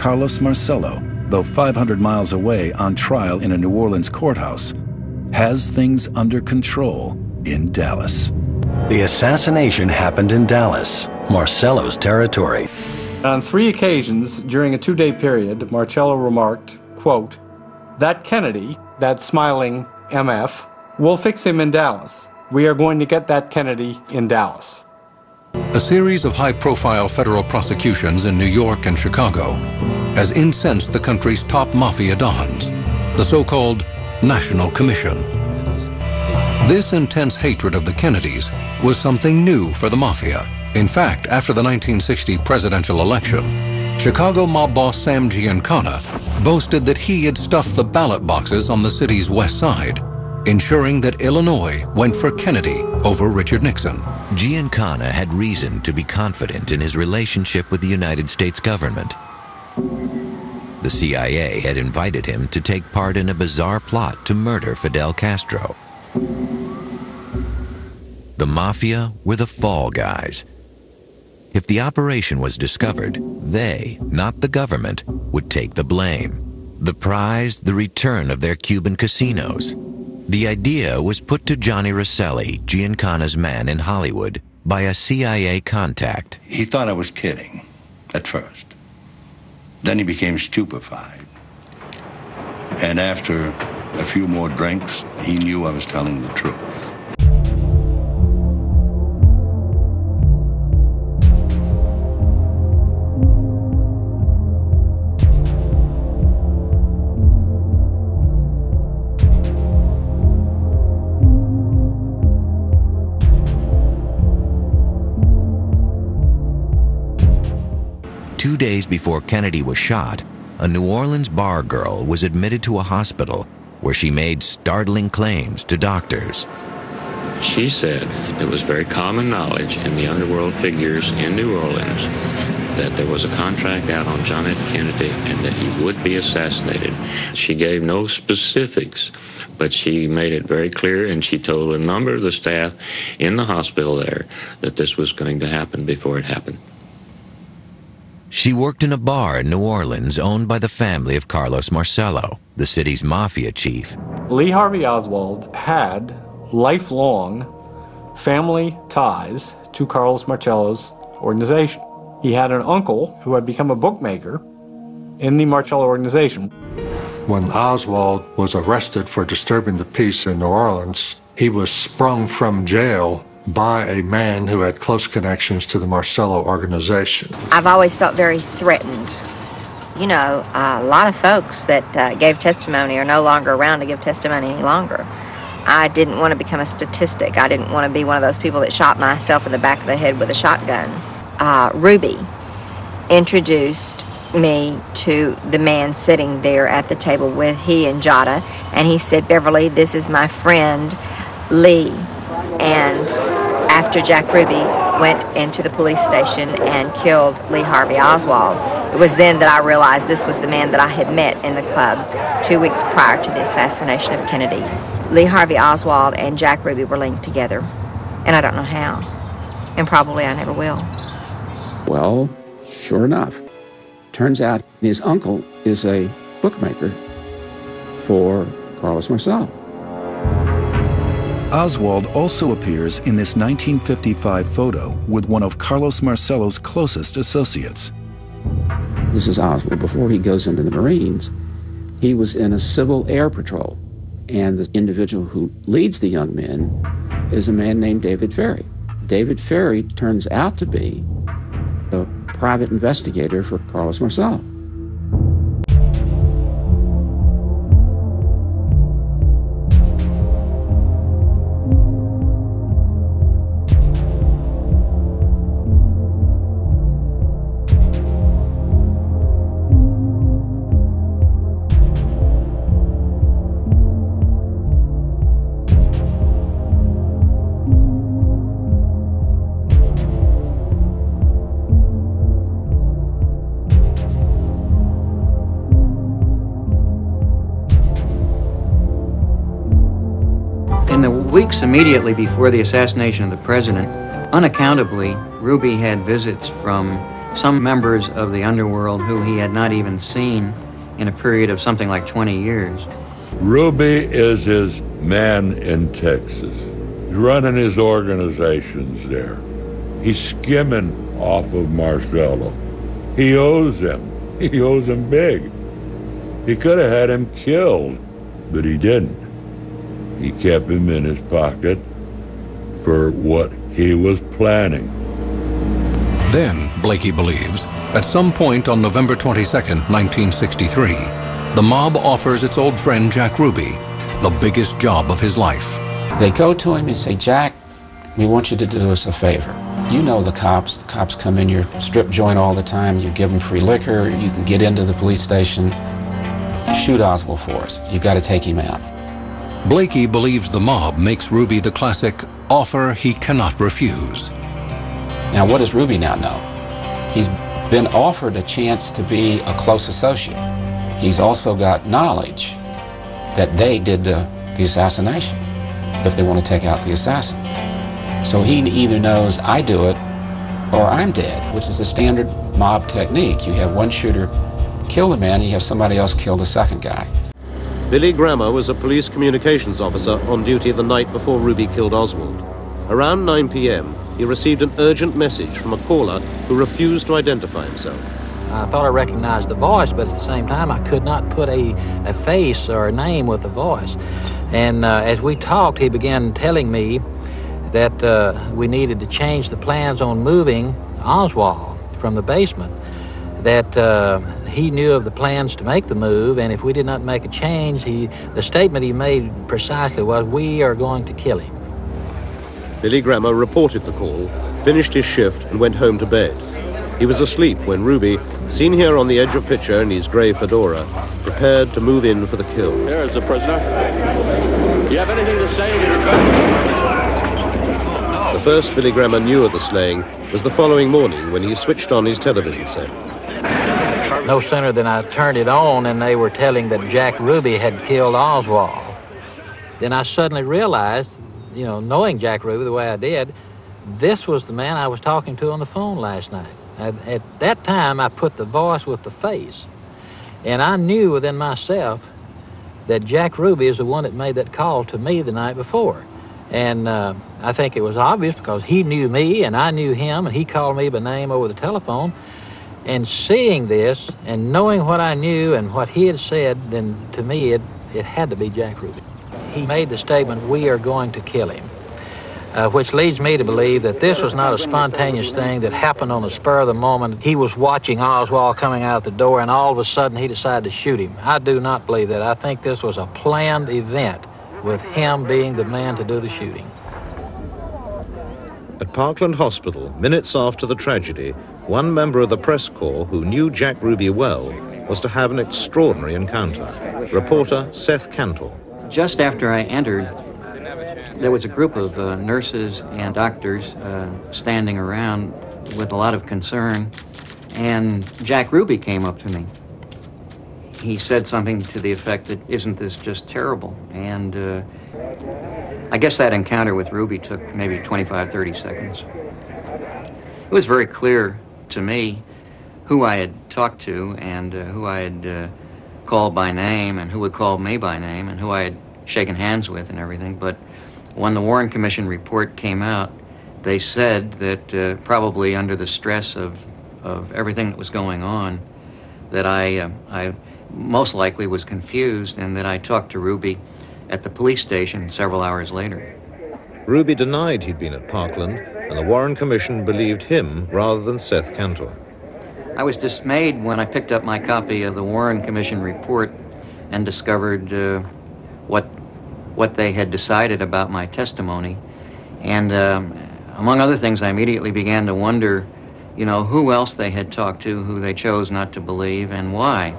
Carlos Marcello, though 500 miles away on trial in a New Orleans courthouse, has things under control in Dallas. The assassination happened in Dallas, Marcello's territory. On 3 occasions during a 2-day period, Marcello remarked, quote, "That Kennedy, that smiling MF, we'll fix him in Dallas. We are going to get that Kennedy in Dallas." A series of high-profile federal prosecutions in New York and Chicago has incensed the country's top mafia dons, the so-called National Commission. This intense hatred of the Kennedys was something new for the mafia. In fact, after the 1960 presidential election, Chicago mob boss Sam Giancana boasted that he had stuffed the ballot boxes on the city's west side, ensuring that Illinois went for Kennedy over Richard Nixon. Giancana had reason to be confident in his relationship with the United States government. The CIA had invited him to take part in a bizarre plot to murder Fidel Castro. The mafia were the fall guys. If the operation was discovered, they, not the government, would take the blame. The prize, the return of their Cuban casinos. The idea was put to Johnny Rosselli, Giancana's man in Hollywood, by a CIA contact. He thought I was kidding, at first. Then he became stupefied. And after a few more drinks, he knew I was telling the truth. 2 days before Kennedy was shot, a New Orleans bar girl was admitted to a hospital where she made startling claims to doctors. She said it was very common knowledge in the underworld figures in New Orleans that there was a contract out on John F. Kennedy and that he would be assassinated. She gave no specifics, but she made it very clear, and she told a number of the staff in the hospital there that this was going to happen before it happened. She worked in a bar in New Orleans owned by the family of Carlos Marcello, the city's mafia chief. Lee Harvey Oswald had lifelong family ties to Carlos Marcello's organization. He had an uncle who had become a bookmaker in the Marcello organization. When Oswald was arrested for disturbing the peace in New Orleans, he was sprung from jail by a man who had close connections to the Marcello organization. I've always felt very threatened. You know, a lot of folks that gave testimony are no longer around to give testimony any longer. I didn't want to become a statistic. I didn't want to be one of those people that shot myself in the back of the head with a shotgun. Ruby introduced me to the man sitting there at the table with he and Jada, and he said, "Beverly, this is my friend Lee." And after Jack Ruby went into the police station and killed Lee Harvey Oswald, it was then that I realized this was the man that I had met in the club 2 weeks prior to the assassination of Kennedy. Lee Harvey Oswald and Jack Ruby were linked together, and I don't know how, and probably I never will. Well, sure enough, turns out his uncle is a bookmaker for Carlos Marcello. Oswald also appears in this 1955 photo with one of Carlos Marcello's closest associates. This is Oswald. Before he goes into the Marines, he was in a civil air patrol. And the individual who leads the young men is a man named David Ferry. David Ferry turns out to be the private investigator for Carlos Marcello. In the weeks immediately before the assassination of the president, unaccountably, Ruby had visits from some members of the underworld who he had not even seen in a period of something like 20 years. Ruby is his man in Texas. He's running his organizations there. He's skimming off of Marcelo. He owes him. He owes him big. He could have had him killed, but he didn't. He kept him in his pocket for what he was planning. Then, Blakey believes, at some point on November 22nd, 1963, the mob offers its old friend Jack Ruby the biggest job of his life. They go to him and say, Jack, we want you to do us a favor. You know the cops. The cops come in your strip joint all the time. You give them free liquor. You can get into the police station. Shoot Oswald for us. You've got to take him out. Blakey believes the mob makes Ruby the classic offer he cannot refuse. Now, what does Ruby now know? He's been offered a chance to be a close associate. He's also got knowledge that they did the assassination, if they want to take out the assassin. So he either knows I do it or I'm dead, which is the standard mob technique. You have one shooter kill the man, and you have somebody else kill the second guy. Billy Grammer was a police communications officer on duty the night before Ruby killed Oswald. Around 9 p.m., he received an urgent message from a caller who refused to identify himself. I thought I recognized the voice, but at the same time, I could not put a face or a name with the voice. And as we talked, he began telling me that we needed to change the plans on moving Oswald from the basement, that he knew of the plans to make the move, and if we did not make a change, the statement he made precisely was, we are going to kill him. Billy Grammer reported the call, finished his shift, and went home to bed. He was asleep when Ruby, seen here on the edge of picture in his grey fedora, prepared to move in for the kill. Here is the prisoner. Do you have anything to say to The first Billy Grammer knew of the slaying was the following morning when he switched on his television set. No sooner than I turned it on and they were telling that Jack Ruby had killed Oswald, then I suddenly realized, you know, knowing Jack Ruby the way I did, this was the man I was talking to on the phone last night. At that time, I put the voice with the face, and I knew within myself that Jack Ruby is the one that made that call to me the night before. And I think it was obvious because he knew me and I knew him, and he called me by name over the telephone. And seeing this and knowing what I knew and what he had said, then to me it had to be Jack Ruby. He made the statement, we are going to kill him, which leads me to believe that this was not a spontaneous thing that happened on the spur of the moment. He was watching Oswald coming out the door and all of a sudden he decided to shoot him. I do not believe that. I think this was a planned event with him being the man to do the shooting. At Parkland Hospital, minutes after the tragedy, one member of the press corps who knew Jack Ruby well was to have an extraordinary encounter. Reporter Seth Cantor. Just after I entered, there was a group of nurses and doctors standing around with a lot of concern, and Jack Ruby came up to me. He said something to the effect that, isn't this just terrible? And I guess that encounter with Ruby took maybe 25, 30 seconds. It was very clear to me who I had talked to and who I had called by name and who had called me by name and who I had shaken hands with and everything. But when the Warren Commission report came out, they said that probably under the stress of everything that was going on, that I most likely was confused and that I talked to Ruby at the police station several hours later. Ruby denied he'd been at Parkland, and the Warren Commission believed him rather than Seth Cantor. I was dismayed when I picked up my copy of the Warren Commission report and discovered what they had decided about my testimony. And among other things, I immediately began to wonder, you know, who else they had talked to, who they chose not to believe, and why.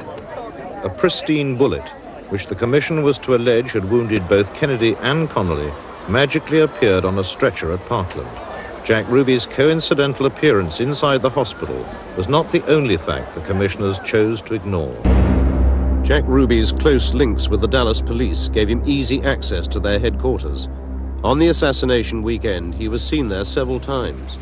A pristine bullet, which the commission was to allege had wounded both Kennedy and Connolly, magically appeared on a stretcher at Parkland. Jack Ruby's coincidental appearance inside the hospital was not the only fact the commissioners chose to ignore. Jack Ruby's close links with the Dallas police gave him easy access to their headquarters. On the assassination weekend, he was seen there several times.